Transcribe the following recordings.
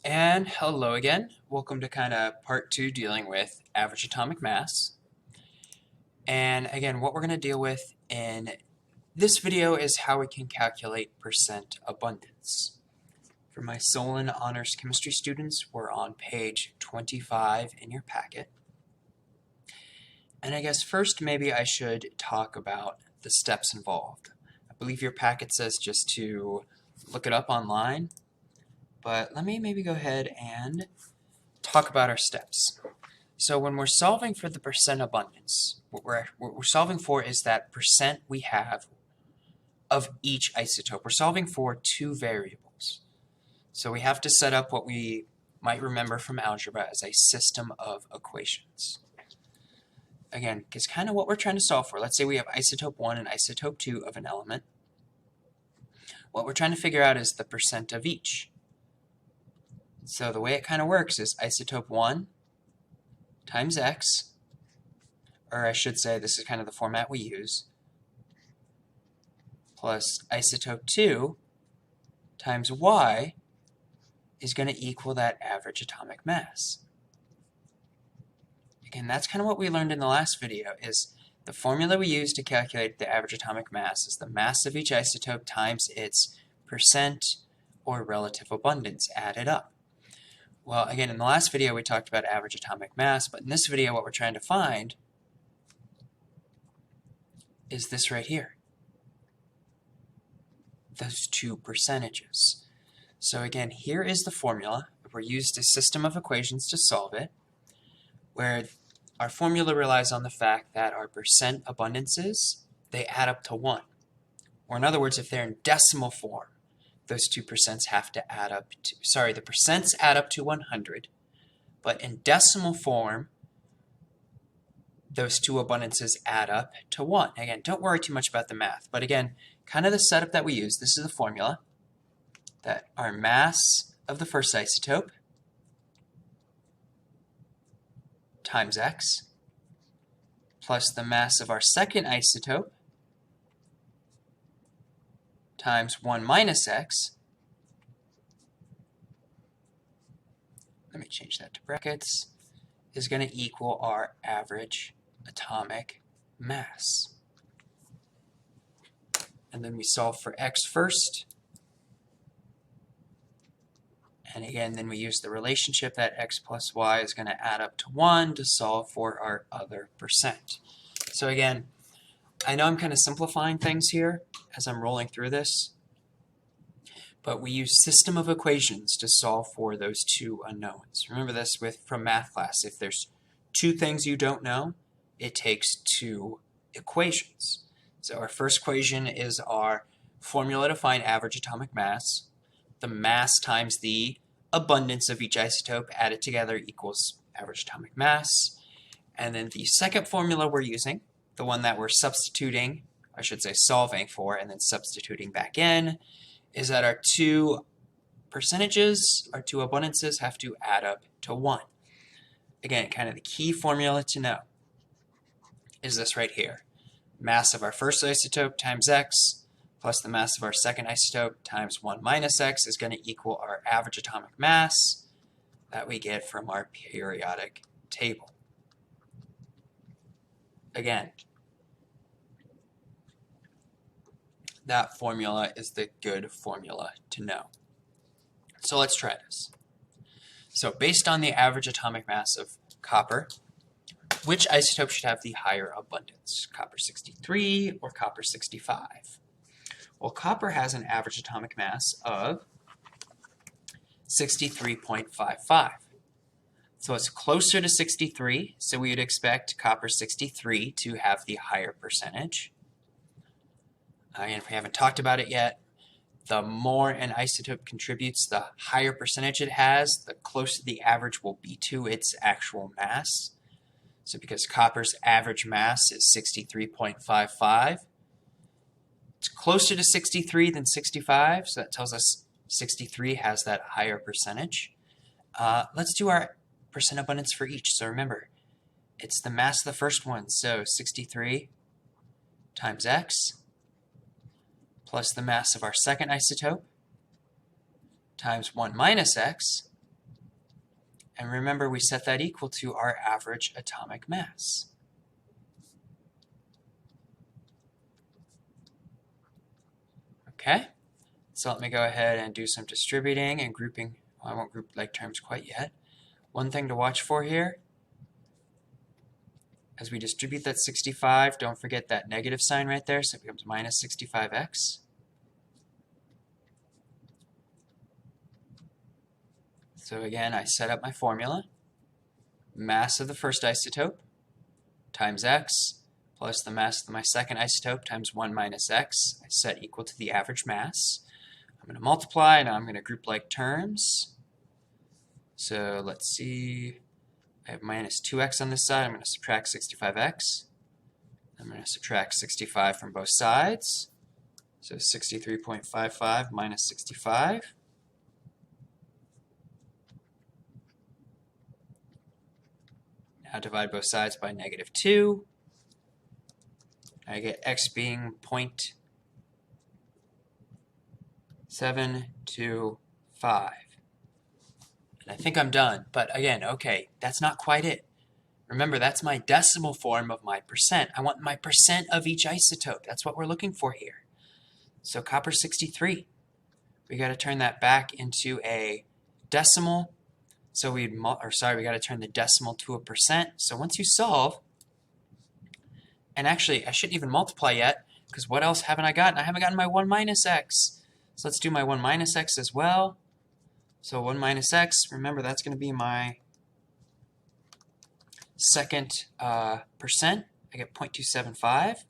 And hello again. Welcome to kind of part two dealing with average atomic mass. And again, what we're going to deal with in this video is how we can calculate percent abundance. For my Solon Honors Chemistry students, we're on page 25 in your packet. And I guess first maybe I should talk about the steps involved. I believe your packet says just to look it up online, but let me maybe go ahead and talk about our steps. So when we're solving for the percent abundance, what we're solving for is that percent we have of each isotope. We're solving for two variables. So we have to set up what we might remember from algebra as a system of equations. Again, it's kind of what we're trying to solve for. Let's say we have isotope 1 and isotope 2 of an element. What we're trying to figure out is the percent of each. So the way it kind of works is isotope 1 times x, or I should say this is kind of the format we use, plus isotope 2 times y is going to equal that average atomic mass. Again, that's kind of what we learned in the last video, is the formula we use to calculate the average atomic mass is the mass of each isotope times its percent or relative abundance added up. Well, again, in the last video we talked about average atomic mass, but in this video what we're trying to find is this right here. Those two percentages. So again, here is the formula. We used a system of equations to solve it, where our formula relies on the fact that our percent abundances, they add up to 1. Or in other words, if they're in decimal form, those two percents have to add up to, the percents add up to 100, but in decimal form, those two abundances add up to 1. Again, don't worry too much about the math, but again, kind of the setup that we use, this is the formula, that our mass of the first isotope times x plus the mass of our second isotope times 1 minus x. Let me change that to brackets, is going to equal our average atomic mass. And then we solve for x first. And again, then we use the relationship that x plus y is going to add up to 1 to solve for our other percent. So again, I know I'm kind of simplifying things here as I'm rolling through this, but we use system of equations to solve for those two unknowns. Remember this from math class. If there's two things you don't know, it takes two equations. So our first equation is our formula to find average atomic mass. The mass times the abundance of each isotope added together equals average atomic mass. And then the second formula we're using, the one that we're substituting, I should say solving for, and then substituting back in, is that our two percentages, our two abundances, have to add up to 1. Again, kind of the key formula to know is this right here. Mass of our first isotope times x plus the mass of our second isotope times 1 minus x is going to equal our average atomic mass that we get from our periodic table. Again, that formula is the good formula to know. So let's try this. So based on the average atomic mass of copper, which isotope should have the higher abundance? Copper 63 or copper 65? Well, copper has an average atomic mass of 63.55. So it's closer to 63, so we would expect copper 63 to have the higher percentage. And if we haven't talked about it yet, the more an isotope contributes, the higher percentage it has, the closer the average will be to its actual mass. So because copper's average mass is 63.55, it's closer to 63 than 65, so that tells us 63 has that higher percentage. Let's do our percent abundance for each. So remember, it's the mass of the first one, so 63 times x plus the mass of our second isotope times 1 minus x And remember, we set that equal to our average atomic mass. Okay, so let me go ahead and do some distributing and grouping. Well, I won't group like terms quite yet. One thing to watch for here, as we distribute that 65, don't forget that negative sign right there, so it becomes minus 65x. So again, I set up my formula. Mass of the first isotope times x plus the mass of my second isotope times 1 minus x. I set equal to the average mass. I'm going to multiply, now I'm going to group like terms. So let's see, I have minus 2x on this side. I'm going to subtract 65x. I'm going to subtract 65 from both sides. So 63.55 minus 65. Now divide both sides by negative 2. I get x being 0.725. And I think I'm done, but again, okay, that's not quite it. Remember, that's my decimal form of my percent. I want my percent of each isotope. That's what we're looking for here. So copper 63. We got to turn that back into a decimal. So we got to turn the decimal to a percent. So once you solve, and actually I shouldn't even multiply yet, because what else haven't I gotten? I haven't gotten my 1 minus x. So let's do my 1 minus x as well. So 1 minus x, remember that's going to be my second percent. I get 0.275.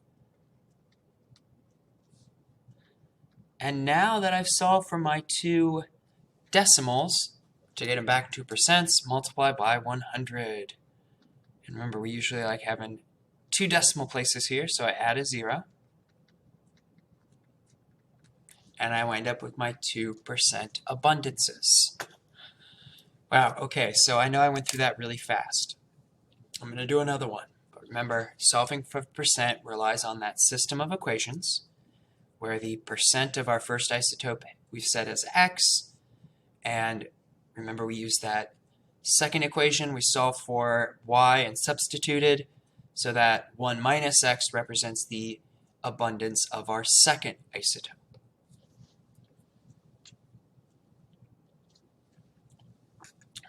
And now that I've solved for my two decimals, to get them back to percents, multiply by 100. And remember, we usually like having two decimal places here, so I add a 0. And I wind up with my 2% abundances. Wow, okay, so I know I went through that really fast. I'm going to do another one. But remember, solving for percent relies on that system of equations, where the percent of our first isotope we've set as x, and remember we used that second equation, we solved for y and substituted, so that 1 minus x represents the abundance of our second isotope.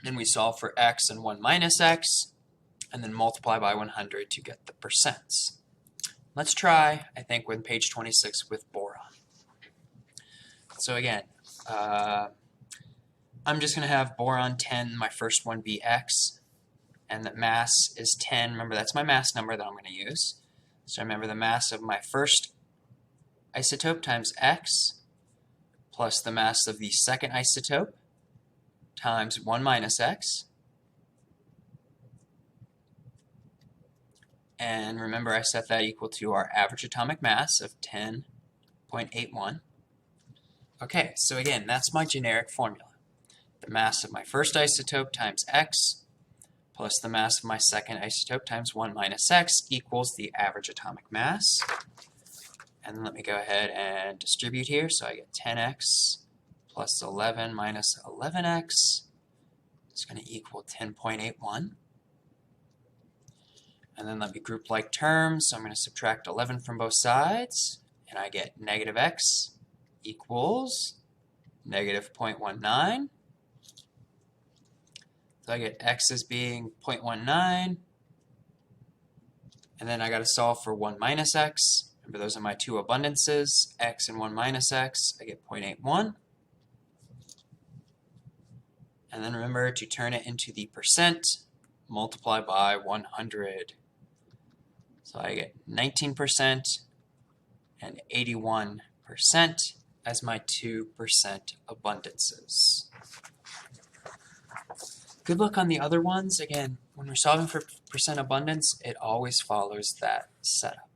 Then we solve for x and 1 minus x, and then multiply by 100 to get the percents. Let's try, I think, with page 26 with boron. So again, I'm just going to have boron 10, my first one be x, and the mass is 10. Remember, that's my mass number that I'm going to use. So remember, the mass of my first isotope times x plus the mass of the second isotope times 1 minus x. And remember, I set that equal to our average atomic mass of 10.81. Okay, so again, that's my generic formula. The mass of my first isotope times x plus the mass of my second isotope times 1 minus x equals the average atomic mass. And then let me go ahead and distribute here. So I get 10x plus 11 minus 11x. It's going to equal 10.81. And then let me group like terms. So I'm going to subtract 11 from both sides. And I get negative x equals negative 0.19. So I get x as being 0.19. And then I got to solve for 1 minus x. Remember, those are my two abundances, x and 1 minus x. I get 0.81. And then remember to turn it into the percent, multiply by 100. So I get 19% and 81% as my 2% abundances. Good luck on the other ones. Again, when we're solving for percent abundance, it always follows that setup.